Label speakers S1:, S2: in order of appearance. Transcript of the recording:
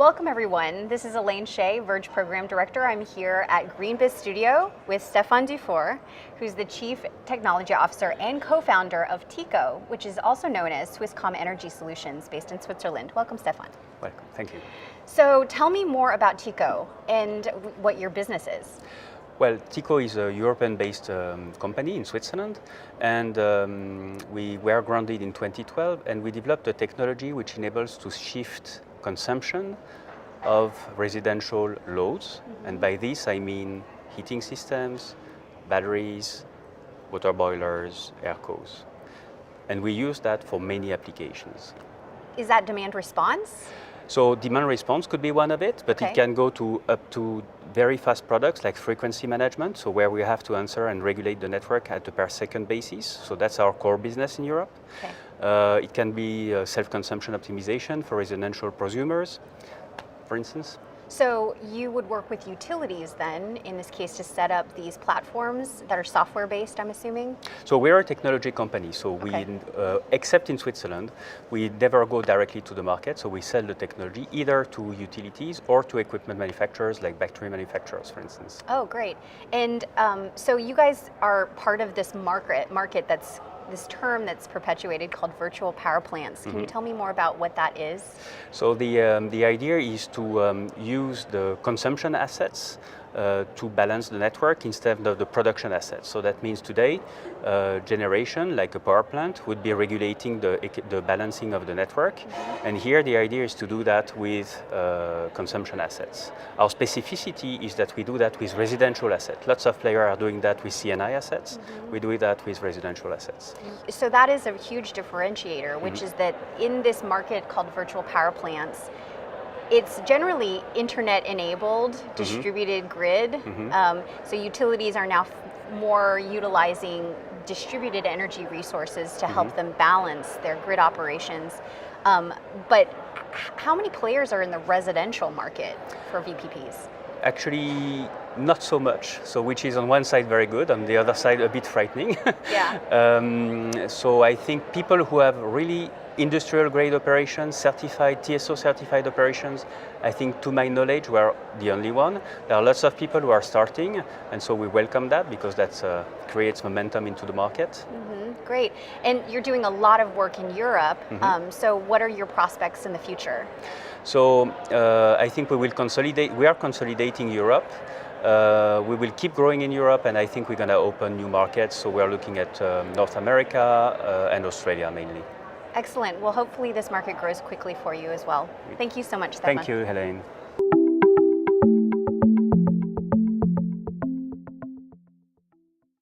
S1: Welcome everyone. This is Elaine Shea, VERGE Program Director. I'm here at GreenBiz Studio with Stephane Dufour, who's the Chief Technology Officer and co-founder of TECO, which is also known as Swisscom Energy Solutions, based in Switzerland. Welcome, Stephane.
S2: Welcome, thank you.
S1: So tell me more about TECO and what your business is.
S2: Well, TECO is a European-based company in Switzerland, and we were grounded in 2012, and we developed a technology which enables to shift consumption of residential loads, and by this I mean heating systems, batteries, water boilers, aircos. And we use that for many applications.
S1: Is that demand response?
S2: So demand response could be one of it, but
S1: Okay.
S2: it can go up to very fast products like frequency management, so where we have to answer and regulate the network at a per second basis. So that's our core business in Europe.
S1: Okay.
S2: It can be self-consumption optimization for residential prosumers, for instance.
S1: So you would work with utilities then, in this case, to set up these platforms that are software-based, I'm assuming?
S2: So we're a technology company, so
S1: Okay.
S2: we, except in Switzerland, we never go directly to the market, so we sell the technology either to utilities or to equipment manufacturers like battery manufacturers, for instance.
S1: Oh, great. And so you guys are part of this market that's this term that's perpetuated called virtual power plants. Can you tell me more about what that is?
S2: So the idea is to use the consumption assets to balance the network instead of the production assets. So that means today, generation, like a power plant, would be regulating the balancing of the network. And here the idea is to do that with consumption assets. Our specificity is that we do that with residential assets. Lots of players are doing that with CNI assets. We do that with residential assets.
S1: So that is a huge differentiator, which is that in this market called virtual power plants, it's generally internet-enabled, distributed grid. So utilities are now more utilizing distributed energy resources to help them balance their grid operations. But how many players are in the residential market for VPPs?
S2: Actually, not so much. So which is on one side very good, on the other side a bit frightening.
S1: Yeah.
S2: So I think people who have really industrial grade operations, certified, TSO certified operations, I think to my knowledge we're the only one. There are lots of people who are starting, and so we welcome that because that creates momentum into the market.
S1: Great. And you're doing a lot of work in Europe. So what are your prospects in the future?
S2: So I think we will consolidate. We are consolidating Europe. We will keep growing in Europe, and I think we're going to open new markets. So we're looking at North America and Australia mainly.
S1: Excellent. Well, hopefully this market grows quickly for you as well. Thank you so much, Stephane.
S2: Thank you, Helene.